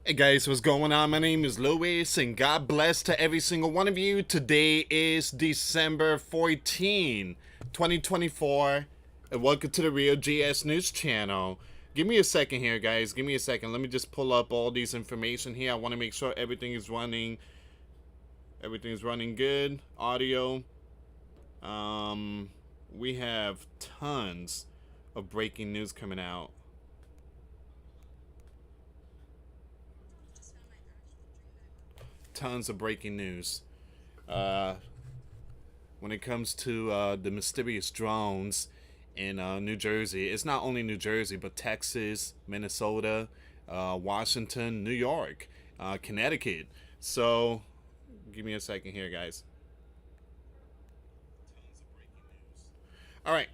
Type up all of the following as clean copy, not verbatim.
Hey guys, what's going on? My name is Louis, and God bless to every single one of you. Today is December 14, 2024, and welcome to the Real GS News Channel. Give me a second here, guys. Give me a second. Let me just pull up all these information here. I want to make sure everything is running. Everything is running good. Audio. We have tons of breaking news coming out. Tons of breaking news. When it comes to the mysterious drones in New Jersey, it's not only New Jersey, but Texas, Minnesota, Washington, New York, Connecticut. So, give me a second here, guys. All right.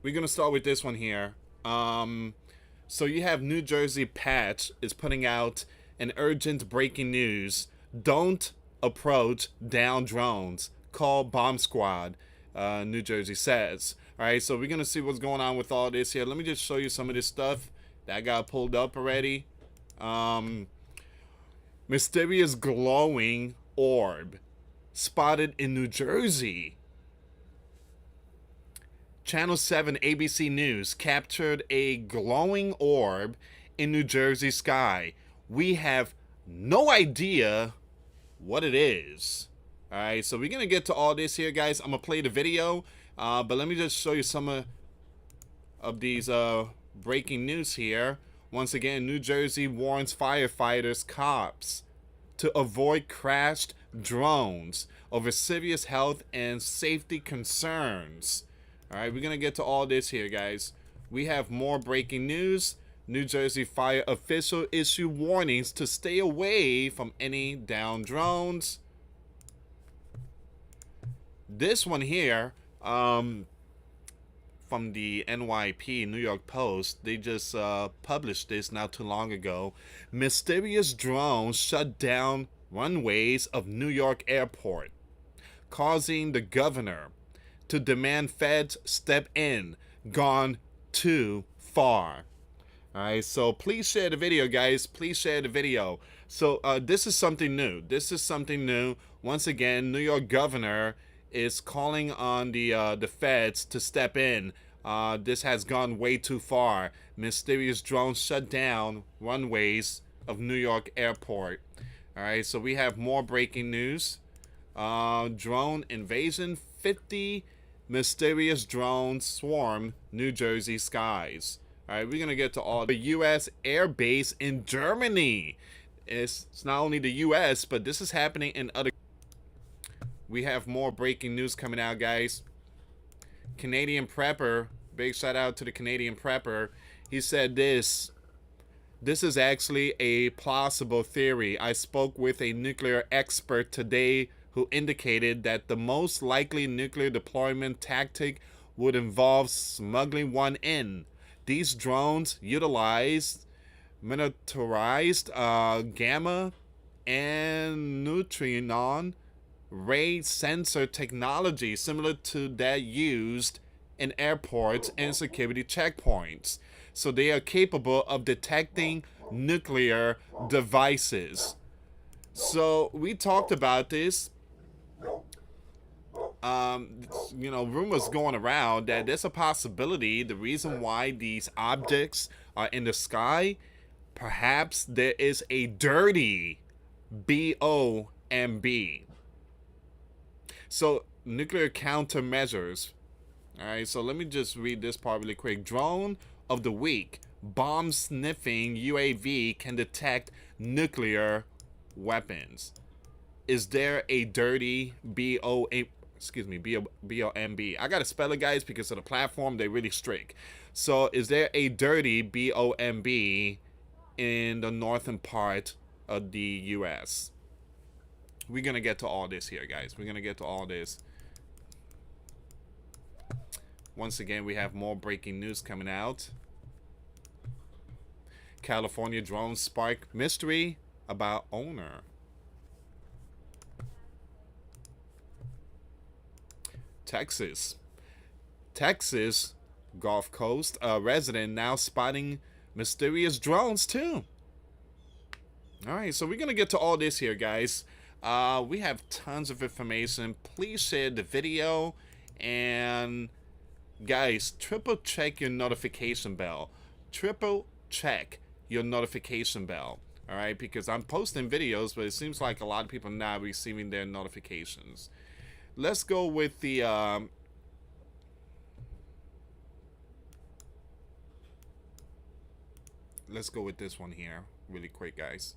We're going to start with this one here. So you have New Jersey Patch is putting out an urgent breaking news. Don't approach down drones. Call bomb squad, New Jersey says. All right, so we're going to see what's going on with all this here. Let me just show you some of this stuff that got pulled up already. Mysterious glowing orb spotted in New Jersey. Channel 7 ABC News captured a glowing orb in New Jersey sky. We have no idea what it is. Alright, so we're going to get to all this here, guys. I'm going to play the video, but let me just show you some of these breaking news here. Once again, New Jersey warns firefighters, cops to avoid crashed drones over serious health and safety concerns. Alright, we're going to get to all this here, guys. We have more breaking news. New Jersey fire official issue warnings to stay away from any down drones. This one here, from the NYP, New York Post, they just published this not too long ago. Mysterious drones shut down runways of New York airport, causing the governor to demand feds step in. Gone too far. Alright, so please share the video, guys. Please share the video. So this is something new. This is something new. Once again, New York governor is calling on the feds to step in. This has gone way too far. Mysterious drones shut down runways of New York airport. Alright, so we have more breaking news. Drone invasion. 50 mysterious drones swarm New Jersey skies. Alright, we're going to get to all the US air base in Germany. It's not only the US, but this is happening in other. We have more breaking news coming out, guys. Canadian prepper, big shout out to the Canadian prepper. He said this is actually a plausible theory. I spoke with a nuclear expert today who indicated that the most likely nuclear deployment tactic would involve smuggling one in. These drones utilize miniaturized gamma and neutron ray sensor technology similar to that used in airports and security checkpoints. So they are capable of detecting nuclear devices. So we talked about this. Rumors going around that there's a possibility the reason why these objects are in the sky, perhaps there is a dirty BOMB. So nuclear countermeasures. Alright, so let me just read this part really quick. Drone of the week. Bomb sniffing UAV can detect nuclear weapons. Is there a dirty BOMB? I gotta spell it, guys, because of the platform, they're really strict. So is there a dirty BOMB in the northern part of the US? We're gonna get to all this here, guys. We're gonna get to all this. Once again, we have more breaking news coming out. California drones spark mystery about owner. Texas Gulf Coast resident now spotting Mysterious drones too. All right, so we're gonna get to all this here, guys. We have tons of information. Please share the video, and guys, triple check your notification bell. Triple check your notification bell. All right, because I'm posting videos, but it seems like a lot of people not receiving their notifications. Let's go with the let's go with this one here really quick, guys.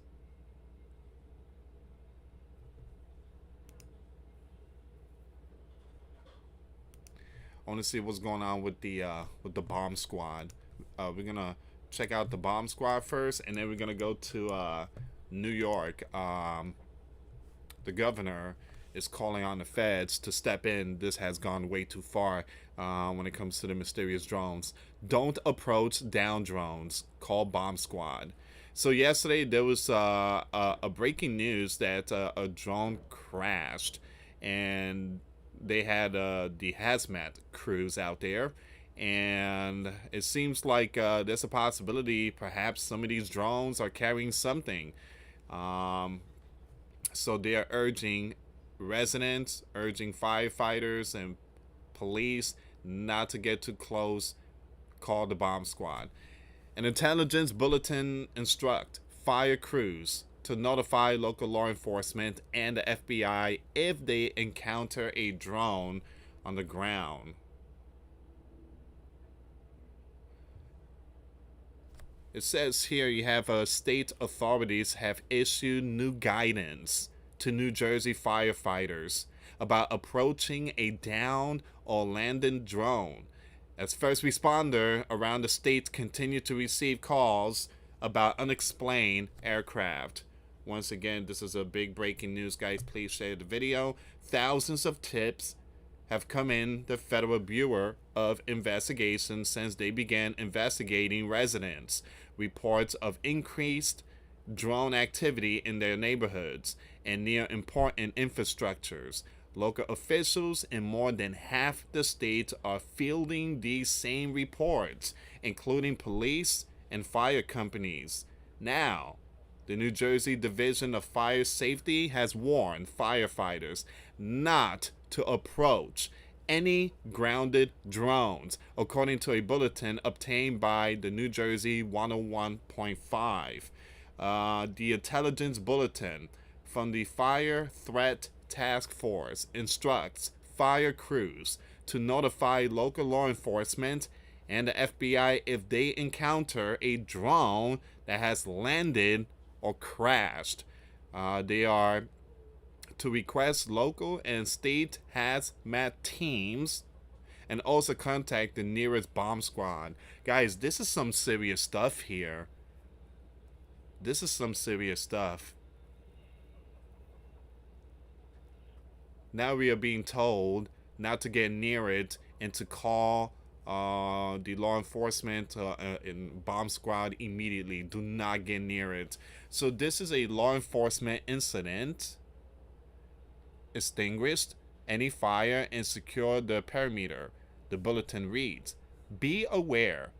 I want to see what's going on with the bomb squad. We're gonna check out the bomb squad first, and then we're gonna go to New York. The governor is calling on the feds to step in. This has gone way too far when it comes to the mysterious drones. Don't approach down drones. Call bomb squad. So yesterday there was a breaking news that a drone crashed, and they had the hazmat crews out there, and it seems like there's a possibility perhaps some of these drones are carrying something. So they are urging residents, urging firefighters and police not to get too close. Call the bomb squad. An intelligence bulletin instruct fire crews to notify local law enforcement and the FBI if they encounter a drone on the ground. It says here you have state authorities have issued new guidance to New Jersey firefighters about approaching a downed or landing drone, as first responder around the state continue to receive calls about unexplained aircraft. Once again, this is a big breaking news, guys. Please share the video. Thousands of tips have come in the Federal Bureau of Investigation since they began investigating residents. Reports of increased drone activity in their neighborhoods and near important infrastructures. Local officials in more than half the state are fielding these same reports, including police and fire companies. Now, the New Jersey Division of Fire Safety has warned firefighters not to approach any grounded drones, according to a bulletin obtained by the New Jersey 101.5. The intelligence bulletin from the Fire Threat Task Force instructs fire crews to notify local law enforcement and the FBI if they encounter a drone that has landed or crashed. They are to request local and state hazmat teams and also contact the nearest bomb squad. Guys, this is some serious stuff here. This is some serious stuff. Now we are being told not to get near it and to call the law enforcement and bomb squad immediately. Do not get near it. So this is a law enforcement incident. Extinguished any fire and secure the perimeter. The bulletin reads, be aware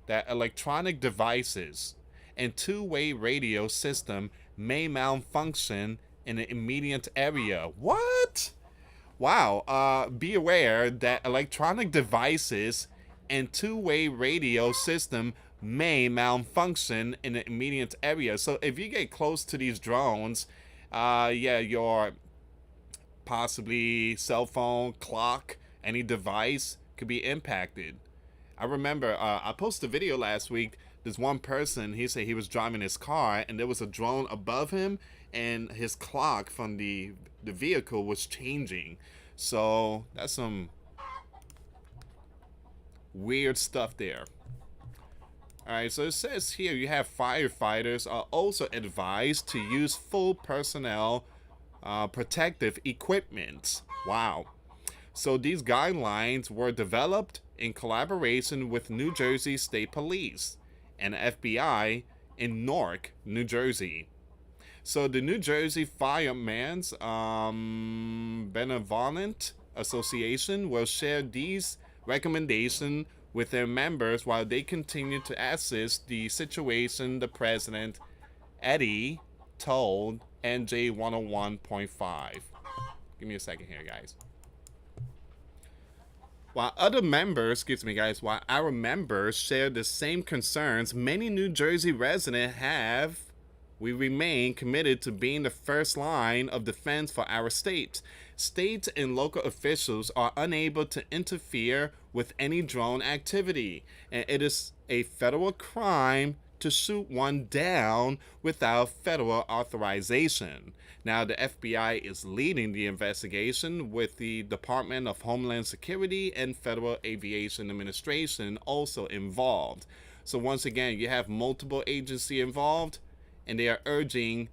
that electronic devices and two-way radio system may malfunction in the immediate area. What? Wow. Be aware that electronic devices and two-way radio system may malfunction in the immediate area. So if you get close to these drones, your possibly cell phone, clock, any device could be impacted. I remember I posted a video last week. This one person, he said he was driving his car and there was a drone above him and his clock from the vehicle was changing. So that's some weird stuff there. Alright, so it says here you have firefighters are also advised to use full personnel protective equipment. Wow. So these guidelines were developed in collaboration with New Jersey State Police and FBI in Newark, New Jersey. So the New Jersey Firemen's Benevolent Association will share these recommendations with their members while they continue to assess the situation, the president, Eddie, told NJ 101.5. Give me a second here, guys. While other members, excuse me, guys, while our members share the same concerns many New Jersey residents have, we remain committed to being the first line of defense for our state. State and local officials are unable to interfere with any drone activity, and it is a federal crime to shoot one down without federal authorization. Now, the FBI is leading the investigation with the Department of Homeland Security and Federal Aviation Administration also involved. So once again, you have multiple agencies involved, and they are urging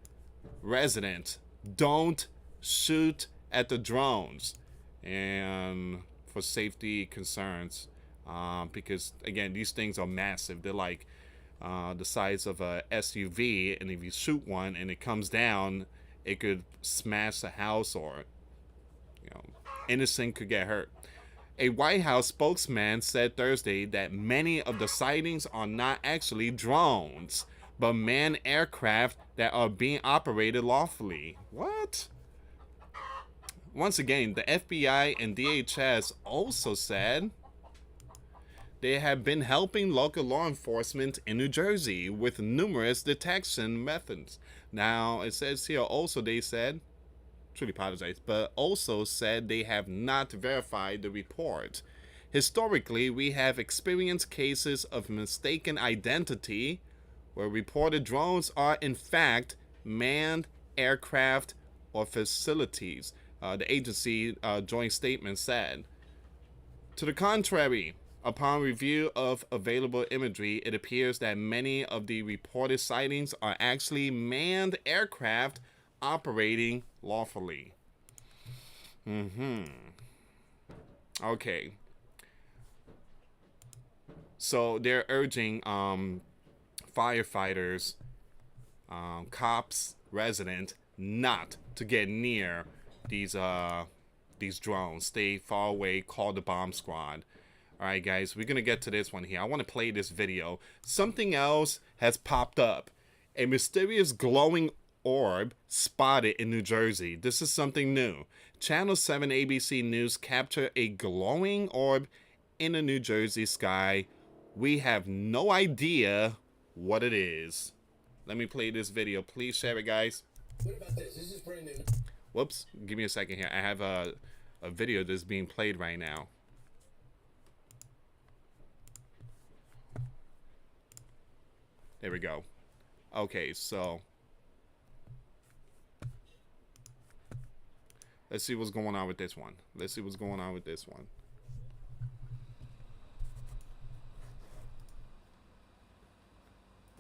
residents, don't shoot at the drones, and for safety concerns, because again, these things are massive. They're like the size of a SUV, and if you shoot one and it comes down, it could smash a house, or innocent could get hurt. A White House spokesman said Thursday that many of the sightings are not actually drones, but manned aircraft that are being operated lawfully. What? Once again, the FBI and DHS also said they have been helping local law enforcement in New Jersey with numerous detection methods. Now, it says here also they said, truly apologize, but also said they have not verified the report. Historically, we have experienced cases of mistaken identity where reported drones are in fact manned aircraft or facilities, the agency joint statement said. To the contrary, upon review of available imagery, it appears that many of the reported sightings are actually manned aircraft operating lawfully. Okay. So they're urging firefighters, cops, residents not to get near these drones. Stay far away. Call the bomb squad. All right, guys, we're gonna get to this one here. I want to play this video. Something else has popped up. A mysterious glowing orb spotted in New Jersey. This is something new. Channel 7 ABC News captured a glowing orb in the New Jersey sky. We have no idea what it is. Let me play this video. Please share it, guys. What about this? This is brand new. Whoops. Give me a second here. I have a video that's being played right now. There we go. Okay, so let's see what's going on with this one. Let's see what's going on with this one.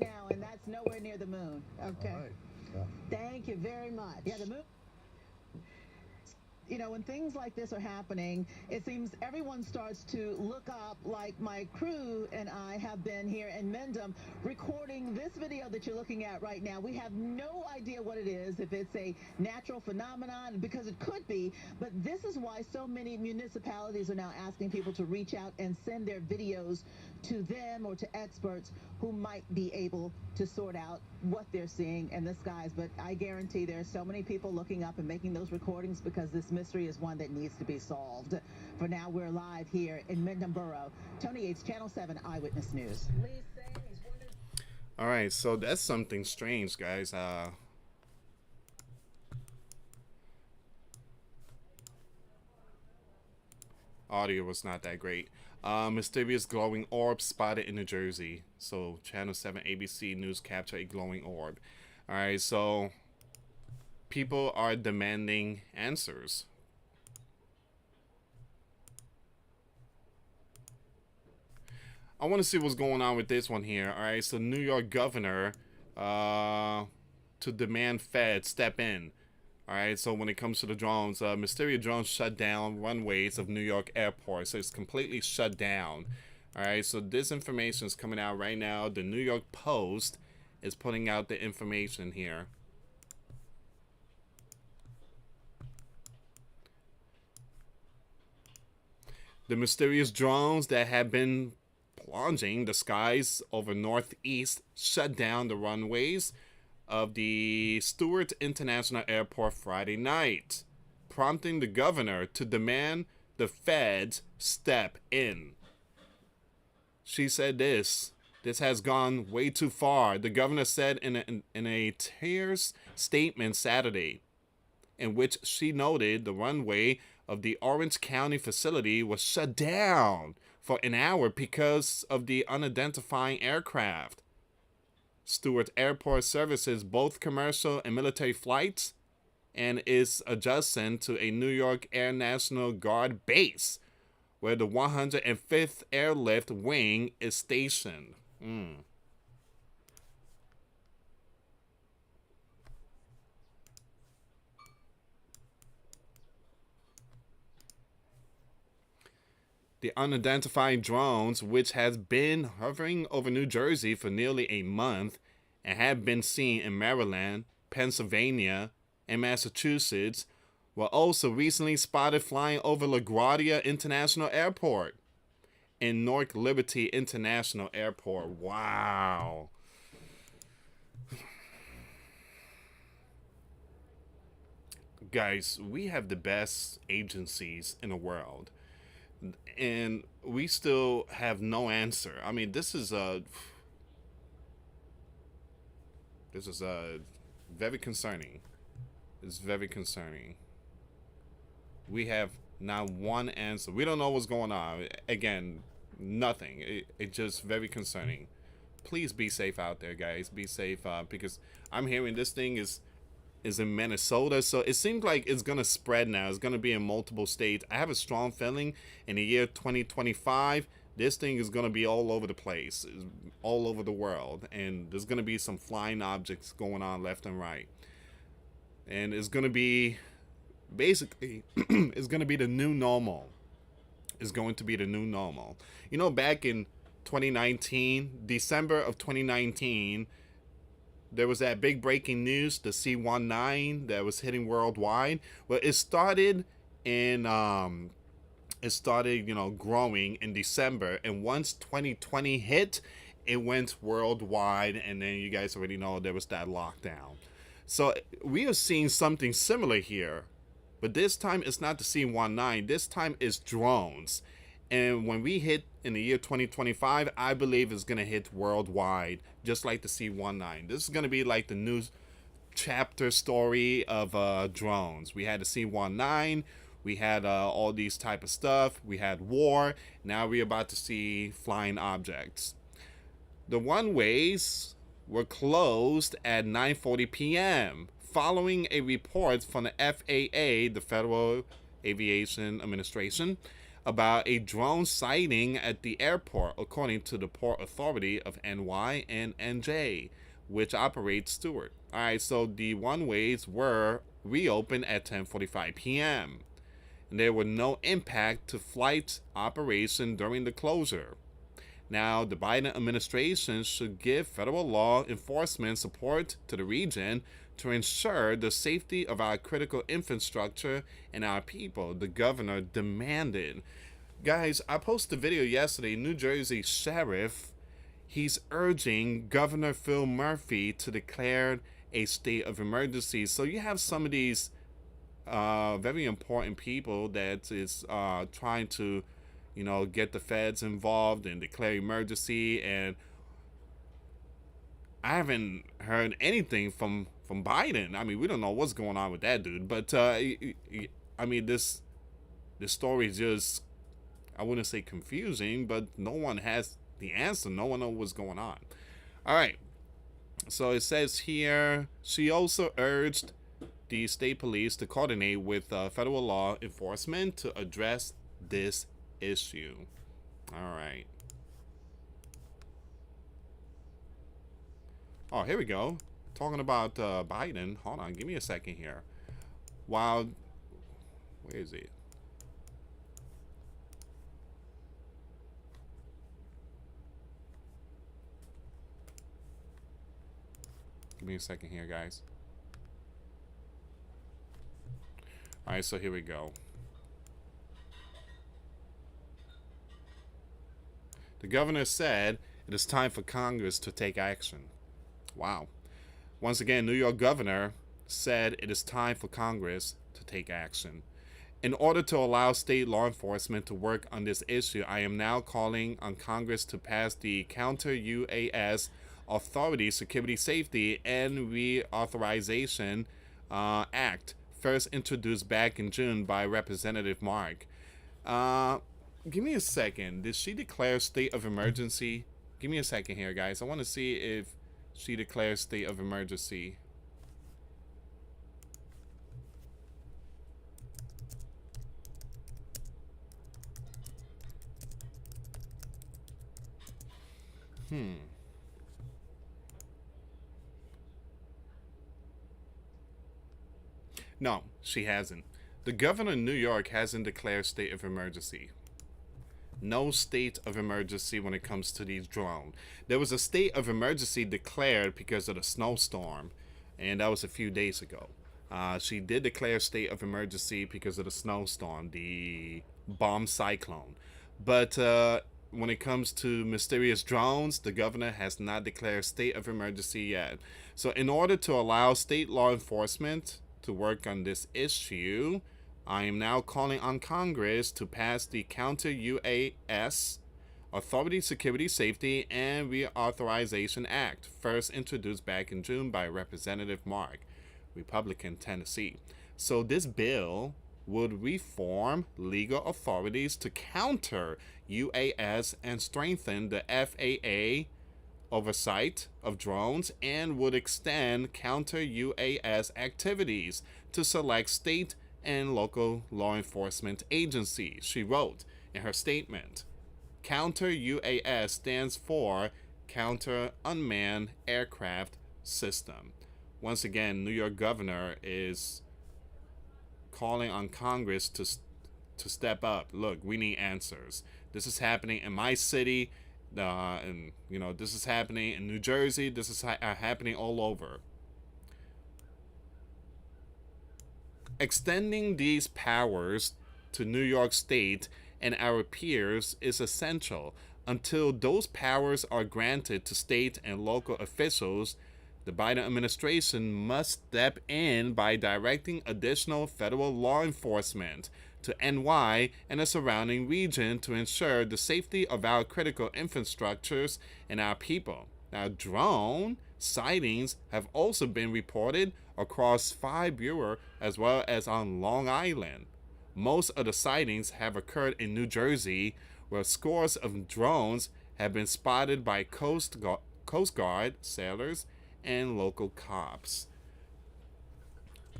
Now, and that's nowhere near the moon. Okay. All right. Yeah. Thank you very much. Yeah, the moon. You know, when things like this are happening, it seems everyone starts to look up, like my crew and I have been here in Mendham recording this video that you're looking at right now. We have no idea what it is, if it's a natural phenomenon, because it could be, but this is why so many municipalities are now asking people to reach out and send their videos to them or to experts who might be able to sort out what they're seeing in the skies. But I guarantee there's so many people looking up and making those recordings because this mystery is one that needs to be solved. For now, we're live here in Mendham Borough. Tony Yates, Channel 7 Eyewitness News. All right, so that's something strange, guys. Audio was not that great. Mysterious glowing orb spotted in New Jersey. So Channel 7 ABC News captured a glowing orb. All right, so people are demanding answers. I want to see what's going on with this one here. All right, so New York governor to demand Fed step in. All right, so when it comes to the drones, mysterious drones shut down runways of New York airport. So it's completely shut down. All right, so this information is coming out right now. The New York Post is putting out the information here. The mysterious drones that have been plunging the skies over Northeast shut down the runways of the Stewart International Airport Friday night, prompting the governor to demand the feds step in. She said this has gone way too far, the governor said in a tears statement Saturday, in which she noted the runway of the Orange County facility was shut down for an hour because of the unidentified aircraft. Stewart Airport services both commercial and military flights and is adjacent to a New York Air National Guard base where the 105th Airlift Wing is stationed. The unidentified drones, which has been hovering over New Jersey for nearly a month and have been seen in Maryland, Pennsylvania, and Massachusetts, were also recently spotted flying over LaGuardia International Airport and Newark Liberty International Airport. Wow. Guys, we have the best agencies in the world, and we still have no answer. I mean, this is very concerning. It's very concerning. We have not one answer. We don't know what's going on. Again, nothing. It's just very concerning. Please be safe out there, guys. Be safe, because I'm hearing this thing is in Minnesota, so it seems like it's gonna spread now. It's gonna be in multiple states. I have a strong feeling in the year 2025, this thing is gonna be all over the place, all over the world, and there's gonna be some flying objects going on left and right, and it's gonna be basically it's gonna be the new normal. It's going to be the new normal. You know, back in 2019, December of 2019. There was that big breaking news, the C-19 that was hitting worldwide. Well, it started in, growing in December. And once 2020 hit, it went worldwide. And then you guys already know there was that lockdown. So we are seeing something similar here. But this time it's not the C-19. This time it's drones. And when we hit in the year 2025, I believe it's going to hit worldwide, just like the C-19. This is going to be like the new chapter story of drones. We had the C-19, we had all these type of stuff, we had war, now we're about to see flying objects. The runways were closed at 9:40 p.m. following a report from the FAA, the Federal Aviation Administration, about a drone sighting at the airport, according to the Port Authority of NY and NJ, which operates Stewart. Alright, so the runways were reopened at 10:45 p.m. And there were no impact to flight operation during the closure. Now, the Biden administration should give federal law enforcement support to the region to ensure the safety of our critical infrastructure and our people, the governor demanded. Guys, I posted a video yesterday. New Jersey sheriff, he's urging Governor Phil Murphy to declare a state of emergency. So you have some of these very important people that is trying to, get the feds involved and declare emergency. And I haven't heard anything from Biden. I mean, we don't know what's going on with that dude. But I mean, this story is just, I wouldn't say confusing, but no one has the answer. No one knows what's going on. All right. So it says here, she also urged the state police to coordinate with federal law enforcement to address this issue. All right. Oh, here we go. Talking about Biden. Hold on, give me a second here. Where is it? Give me a second here, guys. All right, so here we go. The governor said it is time for Congress to take action. Wow. Once again, New York governor said it is time for Congress to take action. In order to allow state law enforcement to work on this issue, I am now calling on Congress to pass the Counter UAS Authority Security Safety and Reauthorization Act, first introduced back in June by Representative Mark. Give me a second. Did she declare state of emergency? Give me a second here, guys. I want to see if she declares state of emergency. No, she hasn't. The governor of New York hasn't declared state of emergency. No state of emergency when it comes to these drones. There was a state of emergency declared because of the snowstorm, and that was a few days ago. She did declare state of emergency because of the snowstorm, the bomb cyclone. But when it comes to mysterious drones, the governor has not declared state of emergency yet. So in order to allow state law enforcement to work on this issue, I am now calling on Congress to pass the Counter UAS Authority Security Safety and Reauthorization Act, first introduced back in June by Representative Mark, Republican, Tennessee. So this bill would reform legal authorities to counter UAS and strengthen the FAA oversight of drones, and would extend counter UAS activities to select state and local law enforcement agencies, she wrote in her statement. Counter UAS stands for Counter Unmanned Aircraft System. Once again, New York governor is calling on Congress to step up. Look, we need answers. This is happening in my city, and this is happening in New Jersey. This is happening all over. Extending these powers to New York State and our peers is essential. Until those powers are granted to state and local officials, the Biden administration must step in by directing additional federal law enforcement to NY and the surrounding region to ensure the safety of our critical infrastructures and our people. Now, drone sightings have also been reported across 5 boroughs as well as on Long Island. Most of the sightings have occurred in New Jersey, where scores of drones have been spotted by Coast Guard sailors and local cops.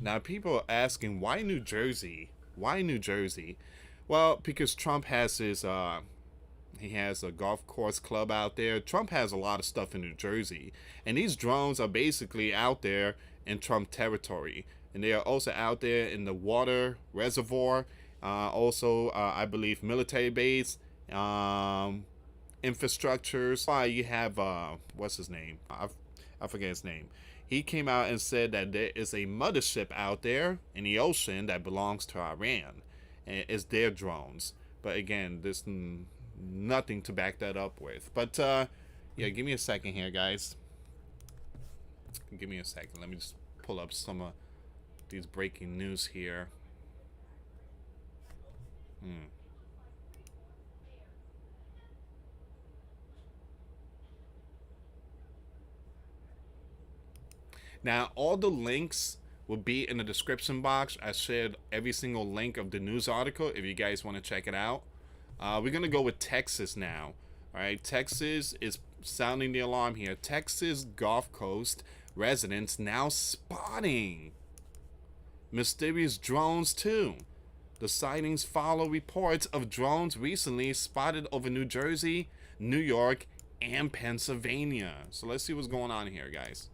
Now, people are asking, why New Jersey? Why New Jersey? Well, because Trump has his he has a golf course club out there. Trump has a lot of stuff in New Jersey, and these drones are basically out there in Trump territory, and they are also out there in the water reservoir. Also, I believe military base, infrastructures. Why you have what's his name? I forget his name. He came out and said that there is a mothership out there in the ocean that belongs to Iran, and it's their drones. But again, there's nothing to back that up with. But yeah, give me a second here, guys. Give me a second. Let me just pull up some of these breaking news here. Now, all the links will be in the description box. I shared every single link of the news article if you guys want to check it out. We're going to go with Texas now. All right, Texas is sounding the alarm here. Texas Gulf Coast residents now spotting mysterious drones too. The sightings follow reports of drones recently spotted over New Jersey, New York, and Pennsylvania. So let's see what's going on here, guys.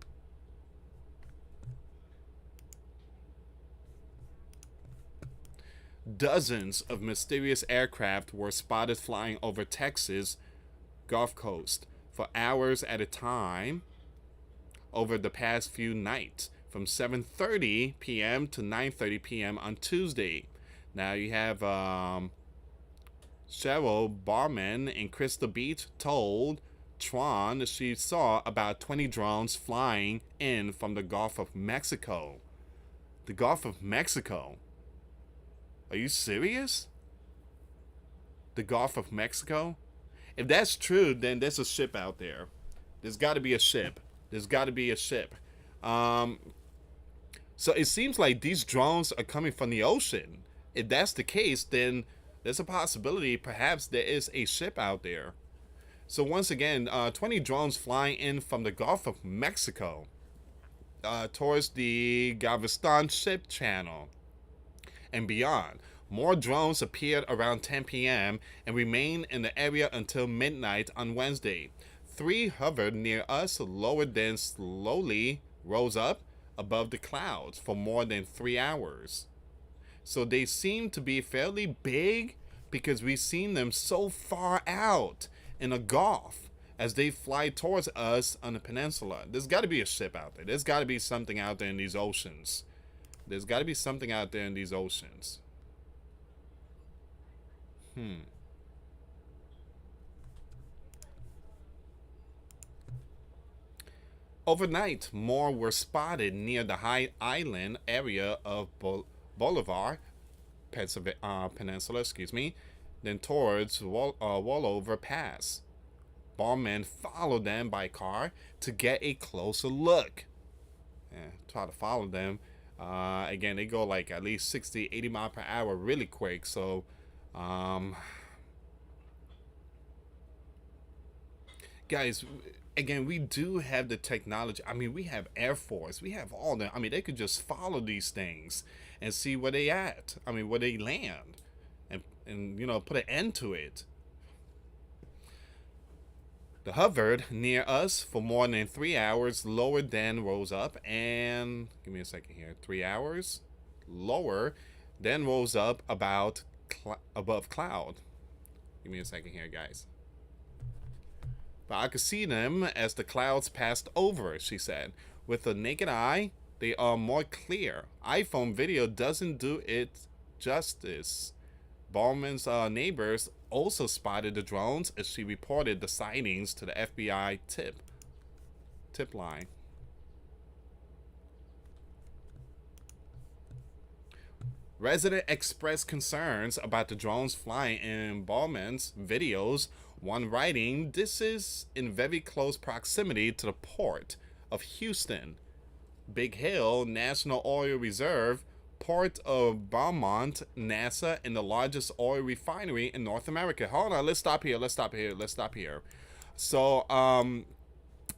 Dozens of mysterious aircraft were spotted flying over Texas Gulf Coast for hours at a time over the past few nights, from 7:30 p.m. to 9:30 p.m. on Tuesday. Now you have Cheryl Barman in Crystal Beach told Tron she saw about 20 drones flying in from the Gulf of Mexico. The Gulf of Mexico? Are you serious? The Gulf of Mexico? If that's true, then there's a ship out there. There's got to be a ship. There's got to be a ship. Um, so it seems like these drones are coming from the ocean. If that's the case, then there's a possibility perhaps there is a ship out there. So once again, 20 drones flying in from the Gulf of Mexico towards the Galveston Ship Channel and beyond. More drones appeared around 10 p.m. and remained in the area until midnight on Wednesday. 3 hovered near us, lowered, then slowly rose up above the clouds for more than 3 hours. So they seem to be fairly big because we've seen them so far out in a gulf as they fly towards us on the peninsula. There's got to be a ship out there. There's got to be something out there in these oceans. There's got to be something out there in these oceans. Overnight, more were spotted near the high island area of Bolivar, Peninsula, then towards Wallover Pass. Ballmen followed them by car to get a closer look. Try to follow them. Again, they go like at least 60, 80 miles per hour really quick. So, guys, again, we do have the technology. I mean, we have Air Force. We have all the. I mean, they could just follow these things and see where they at. I mean, where they land, and you know, put an end to it. They hovered near us for more than 3 hours, lower, then rose up, and give me a second here. 3 hours, lower, then rose up about above cloud. Give me a second here, guys. But I could see them as the clouds passed over, she said. With the naked eye, they are more clear. iPhone video doesn't do it justice. Ballman's neighbors also spotted the drones as she reported the sightings to the FBI tip line. Resident expressed concerns about the drones flying in Ballman's videos, one writing, "This is in very close proximity to the port of Houston, Big Hill National Oil Reserve, Port of Beaumont, NASA, and the largest oil refinery in North America." Hold on, let's stop here. So,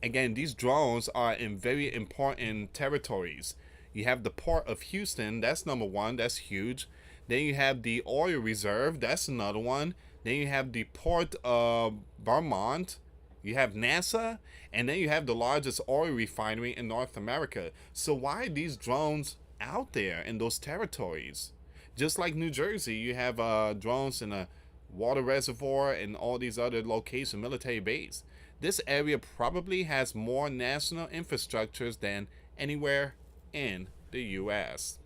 again, these drones are in very important territories. You have the Port of Houston, that's number one, that's huge. Then you have the oil reserve, that's another one. Then you have the Port of Beaumont. You have NASA, and then you have the largest oil refinery in North America. So why are these drones out there in those territories? Just like New Jersey, you have drones in a water reservoir and all these other locations, military base. This area probably has more national infrastructures than anywhere in the U.S.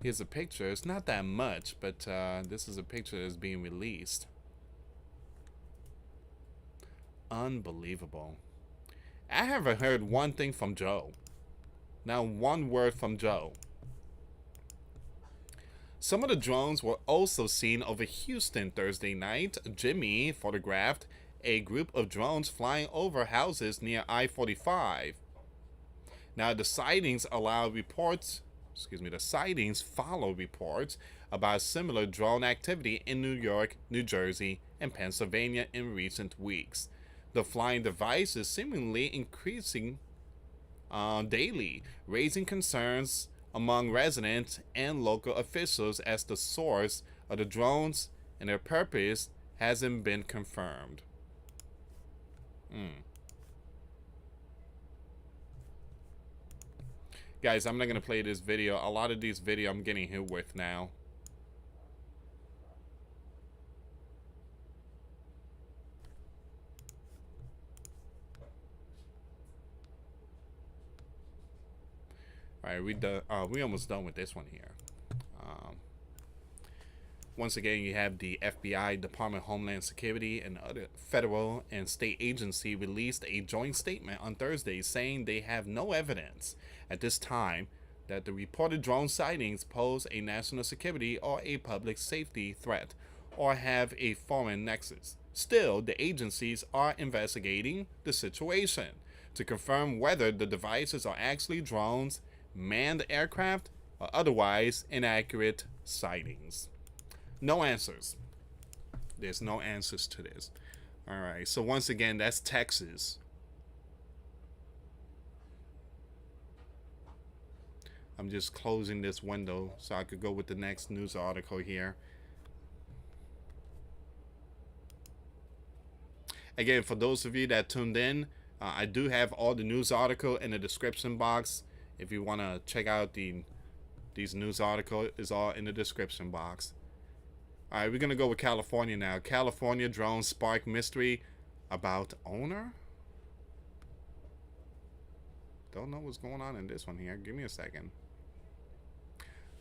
Here's a picture. It's not that much, but this is a picture that's being released. Unbelievable. I haven't heard one thing from Joe. Now, one word from Joe. Some of the drones were also seen over Houston Thursday night. Jimmy photographed a group of drones flying over houses near I-45. Now, the sightings follow reports about similar drone activity in New York, New Jersey, and Pennsylvania in recent weeks. The flying device is seemingly increasing daily, raising concerns among residents and local officials as the source of the drones and their purpose hasn't been confirmed. Guys, I'm not going to play this video. A lot of these videos I'm getting hit with now. All right, we almost done with this one here. Um, Once again, you have the FBI, Department of Homeland Security, and other federal and state agency released a joint statement on Thursday saying they have no evidence at this time that the reported drone sightings pose a national security or a public safety threat or have a foreign nexus. Still, the agencies are investigating the situation to confirm whether the devices are actually drones, manned aircraft, or otherwise inaccurate sightings. No answers. There's no answers to this. All right. So once again, that's Texas. I'm just closing this window so I could go with the next news article here. Again, for those of you that tuned in, I do have all the news article in the description box. If you want to check out these news article, is all in the description box. All right, we're going to go with California now. California drone spark mystery about owner? Don't know what's going on in this one here. Give me a second.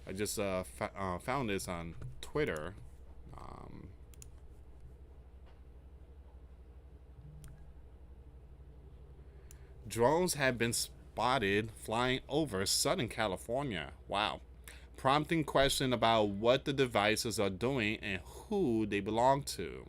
I just found this on Twitter. Drones have been spotted flying over Southern California. Wow. Prompting question about what the devices are doing and who they belong to.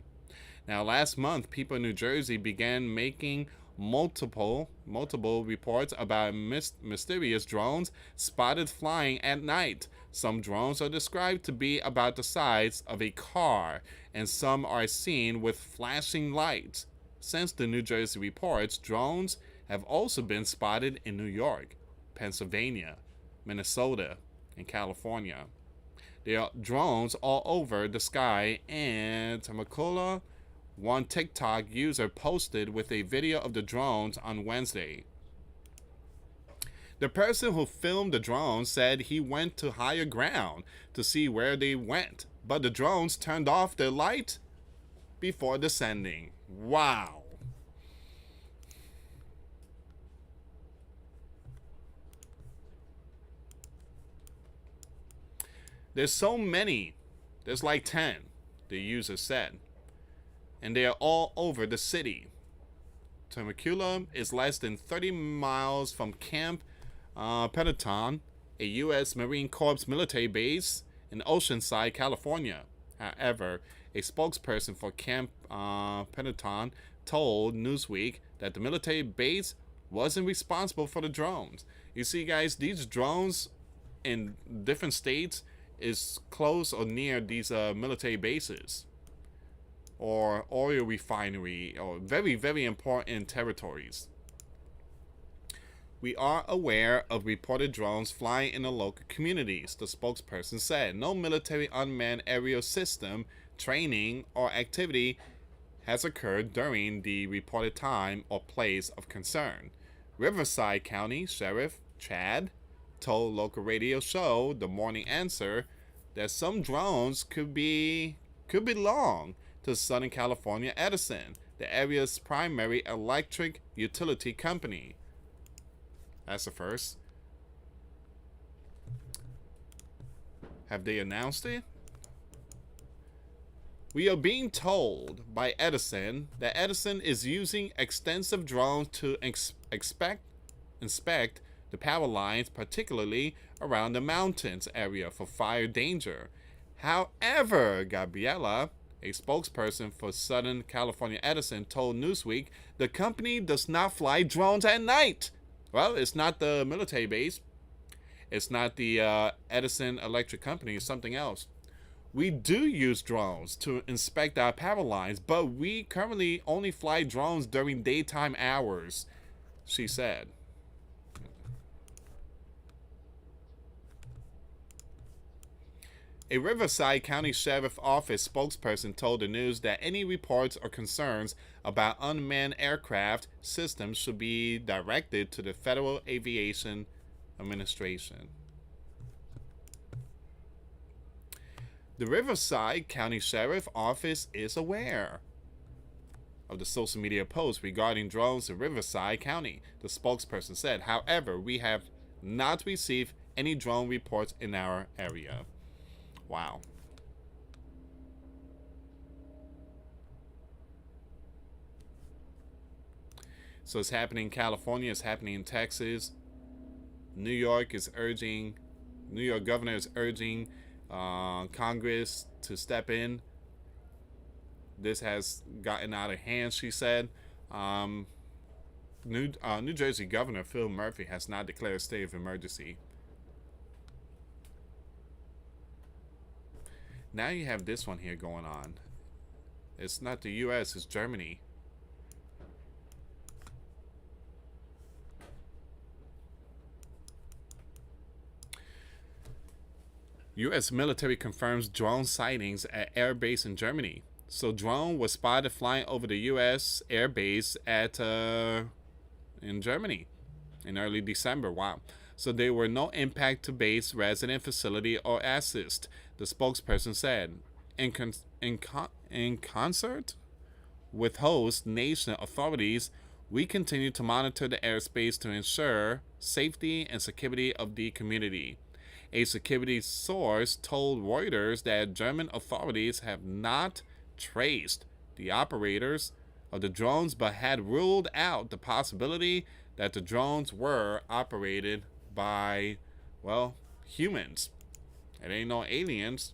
Now, last month, people in New Jersey began making multiple reports about mysterious drones spotted flying at night. Some drones are described to be about the size of a car, and some are seen with flashing lights. Since the New Jersey reports, drones have also been spotted in New York, Pennsylvania, Minnesota, and California. There are drones all over the sky, and Temecula, one TikTok user posted with a video of the drones on Wednesday. The person who filmed the drones said he went to higher ground to see where they went, but the drones turned off their light before descending. Wow. There's so many. There's like 10, the user said. And they are all over the city. Temecula is less than 30 miles from Camp Pendleton, a U.S. Marine Corps military base in Oceanside, California. However, a spokesperson for Camp Pendleton told Newsweek that the military base wasn't responsible for the drones. You see, guys, these drones in different states is close or near these military bases or oil refinery or very, very important territories. We are aware of reported drones flying in the local communities, the spokesperson said. No military unmanned aerial system training or activity has occurred during the reported time or place of concern. Riverside County Sheriff Chad told local radio show The Morning Answer that some drones could belong to Southern California Edison, the area's primary electric utility company. That's the first. Have they announced it? We are being told by Edison that Edison is using extensive drones to inspect the power lines, particularly around the mountains area for fire danger. However, Gabriela, a spokesperson for Southern California Edison, told Newsweek the company does not fly drones at night. Well, it's not the military base. It's not the Edison Electric Company. It's something else. We do use drones to inspect our power lines, but we currently only fly drones during daytime hours, she said. A Riverside County Sheriff Office spokesperson told the news that any reports or concerns about unmanned aircraft systems should be directed to the Federal Aviation Administration. The Riverside County Sheriff Office is aware of the social media post regarding drones in Riverside County, the spokesperson said. However, we have not receive any drone reports in our area. Wow. So it's happening in California, it's happening in Texas. New York governor is urging Congress to step in. This has gotten out of hand, she said. Um, New Jersey Governor Phil Murphy has not declared a state of emergency. Now you have this one here going on. It's not the U.S., it's Germany. U.S. military confirms drone sightings at air base in Germany. So drone was spotted flying over the U.S. air base in Germany in early December. Wow. So there were no impact to base, resident facility, or assist, the spokesperson said. In concert with host nation authorities, we continue to monitor the airspace to ensure safety and security of the community. A security source told Reuters that German authorities have not traced the operators of the drones but had ruled out the possibility that the drones were operated by, well, humans. It ain't no aliens.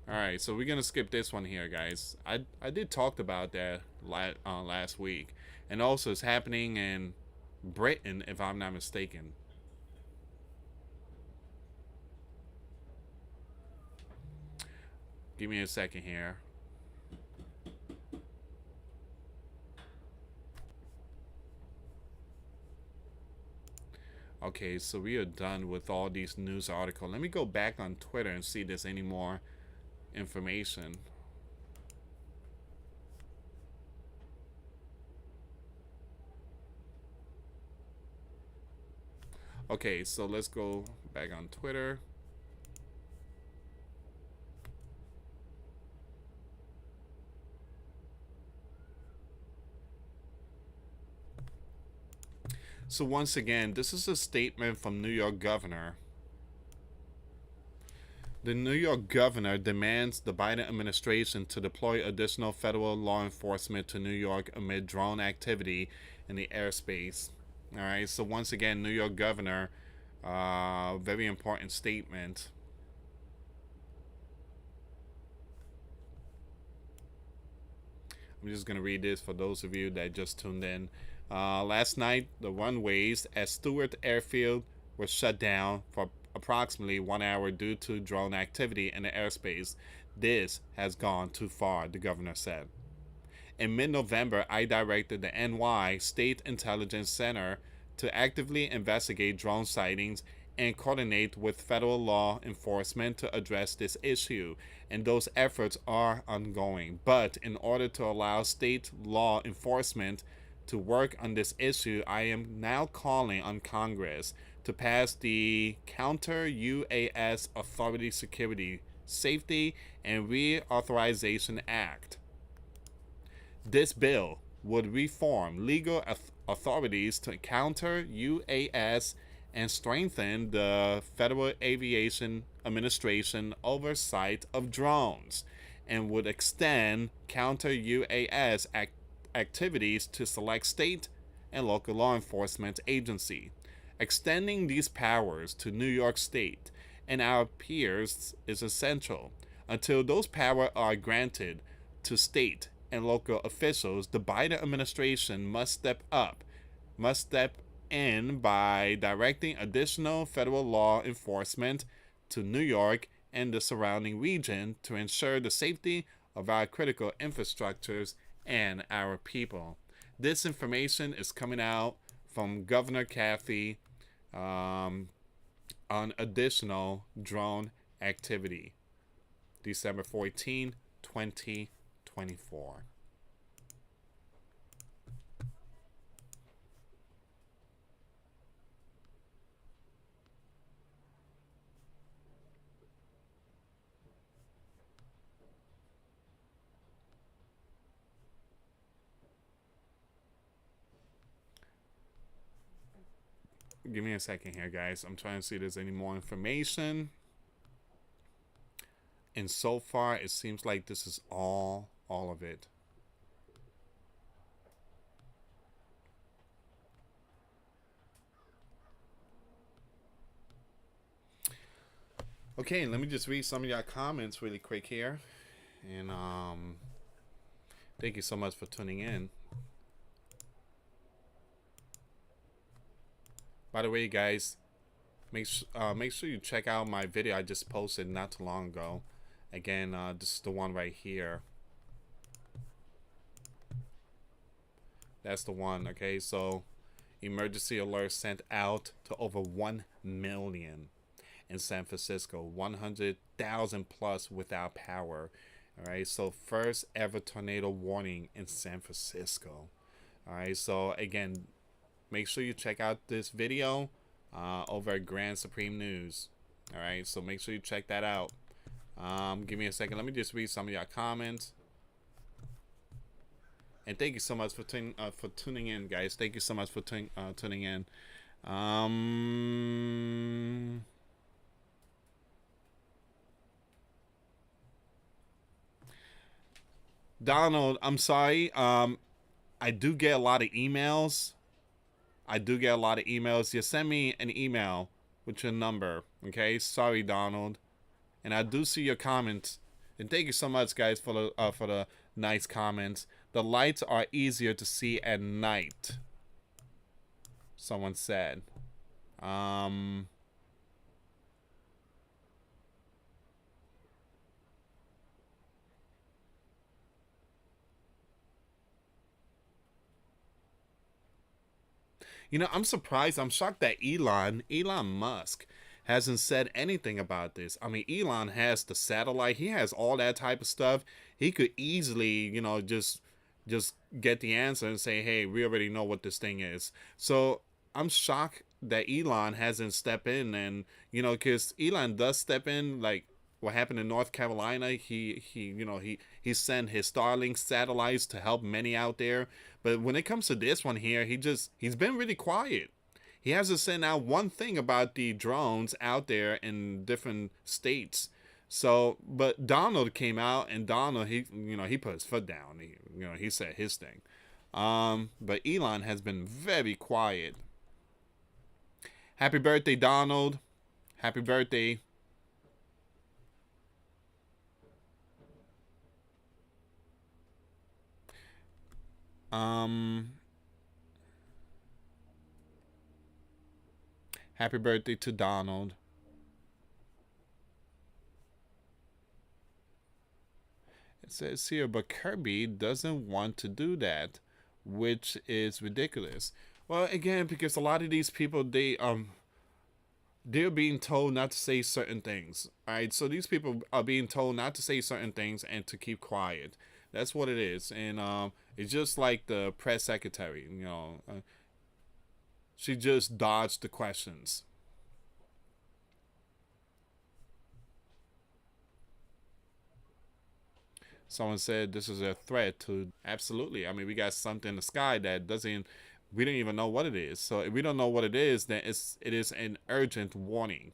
Alright, so we're going to skip this one here, guys. I did talk about that last week. And also it's happening in Britain, if I'm not mistaken. Give me a second here. Okay, so we are done with all these news articles. Let me go back on Twitter and see if there's any more information. Okay, so let's go back on Twitter. So once again, this is a statement from New York governor. The New York governor demands the Biden administration to deploy additional federal law enforcement to New York amid drone activity in the airspace. All right, so once again, New York governor, very important statement. I'm just going to read this for those of you that just tuned in. Last night, the runways at Stewart Airfield were shut down for approximately 1 hour due to drone activity in the airspace. This has gone too far, the governor said. In mid-November, I directed the NY State Intelligence Center to actively investigate drone sightings and coordinate with federal law enforcement to address this issue, and those efforts are ongoing. But in order to allow state law enforcement to work on this issue, I am now calling on Congress to pass the Counter UAS Authority Security, Safety, and Reauthorization Act. This bill would reform legal authorities to counter UAS and strengthen the Federal Aviation Administration oversight of drones, and would extend counter UAS activities to select state and local law enforcement agencies. Extending these powers to New York State and our peers is essential. Until those powers are granted to state and local officials, the Biden administration must step in by directing additional federal law enforcement to New York and the surrounding region to ensure the safety of our critical infrastructures and our people. This information is coming out from Governor Cathy on additional drone activity, December 14, 2024. Give me a second here, guys. I'm trying to see if there's any more information. And so far, it seems like this is all of it. Okay, let me just read some of your comments really quick here. And thank you so much for tuning in. By the way, guys, make sure you check out my video I just posted not too long ago. Again, this is the one right here. That's the one. Okay, so emergency alert sent out to over 1 million in San Francisco, 100,000 plus without power. All right, so first ever tornado warning in San Francisco. All right, so again, make sure you check out this video over at Grand Supreme News. All right, so make sure you check that out. Give me a second. Let me just read some of your comments. And thank you so much for tuning in, guys. Thank you so much for tuning in. Donald, I'm sorry. I do get a lot of emails. You send me an email with your number. Okay, sorry, Donald. And I do see your comments. And thank you so much, guys, for the nice comments. The lights are easier to see at night, someone said. You know, I'm surprised. I'm shocked that Elon Musk hasn't said anything about this. I mean, Elon has the satellite. He has all that type of stuff. He could easily, you know, just get the answer and say, hey, we already know what this thing is. So I'm shocked that Elon hasn't stepped in. And, you know, because Elon does step in, like what happened in North Carolina. He sent his Starlink satellites to help many out there. But when it comes to this one here, he's been really quiet. He hasn't sent out one thing about the drones out there in different states. So, but Donald came out, and Donald, he put his foot down. He said his thing. But Elon has been very quiet. Happy birthday, Donald. Happy birthday. Happy birthday to Donald. It says here, but Kirby doesn't want to do that, which is ridiculous. Well, again, because a lot of these people, they're being told not to say certain things. All right, so these people are being told not to say certain things and to keep quiet. That's what it is. And it's just like the press secretary, she just dodged the questions. Someone said this is a threat to... Absolutely. I mean, we got something in the sky that we don't even know what it is. So if we don't know what it is, then it is an urgent warning.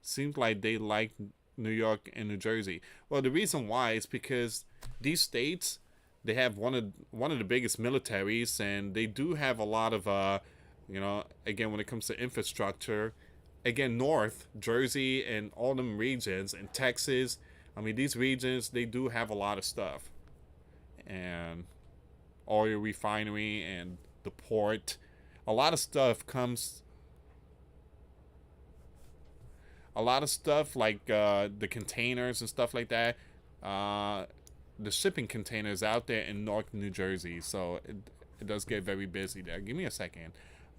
Seems like they like New York and New Jersey. Well, the reason why is because these states, they have one of the biggest militaries, and they do have a lot of again, when it comes to infrastructure, again, North Jersey and all them regions, and Texas, I mean, these regions, they do have a lot of stuff. And oil refinery and the port, a lot of stuff comes, a lot of stuff like the containers and stuff like that, the shipping containers out there in North New Jersey. So it does get very busy there. Give me a second.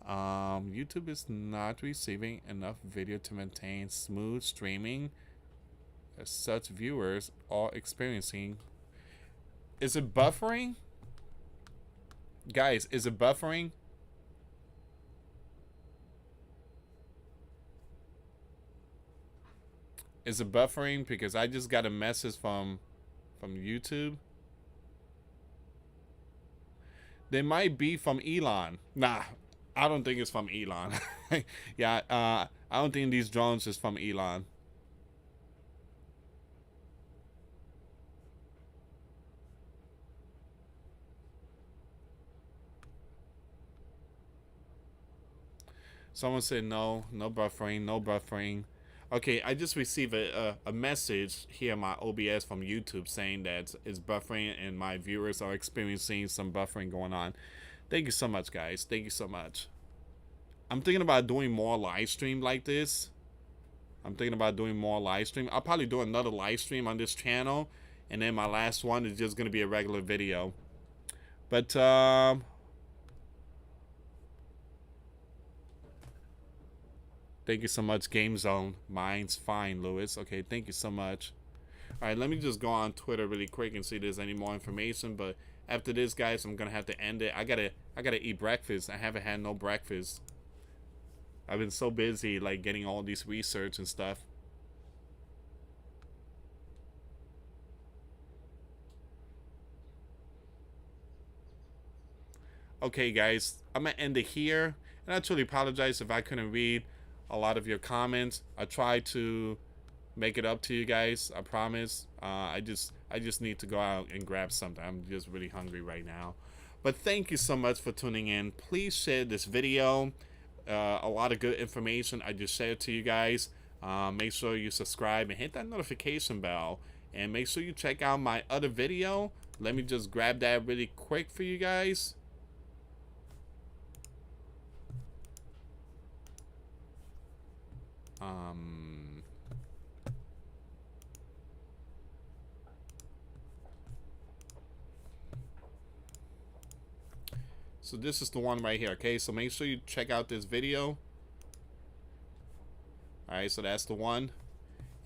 YouTube is not receiving enough video to maintain smooth streaming. As such, viewers are experiencing... Is it buffering? Guys, is it buffering? Is it buffering? Because I just got a message from YouTube. They might be from Elon. Nah, I don't think it's from Elon. Yeah, I don't think these drones is from Elon. Someone said no, no buffering, no buffering. Okay, I just received a message here in my OBS from YouTube saying that it's buffering and my viewers are experiencing some buffering going on. Thank you so much, guys. Thank you so much. I'm thinking about doing more live stream like this. I'm thinking about doing more live stream. I'll probably do another live stream on this channel, and then my last one is just gonna be a regular video. But thank you so much, Game Zone. Mine's fine, Lewis. Okay, thank you so much. All right, let me just go on Twitter really quick and see if there's any more information. But after this, guys, I'm gonna have to end it. I gotta eat breakfast. I haven't had no breakfast. I've been so busy, like, getting all these research and stuff. Okay, guys, I'm gonna end it here, and I truly apologize if I couldn't read a lot of your comments. I tried to make it up to you guys. I promise. I just need to go out and grab something. I'm just really hungry right now. But thank you so much for tuning in. Please share this video. A lot of good information I just shared to you guys. Make sure you subscribe and hit that notification bell. And make sure you check out my other video. Let me just grab that really quick for you guys. So this is the one right here, okay? So make sure you check out this video. Alright, so that's the one.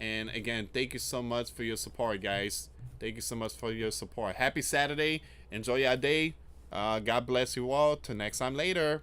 And again, thank you so much for your support, guys. Thank you so much for your support. Happy Saturday. Enjoy your day. God bless you all. Till next time later.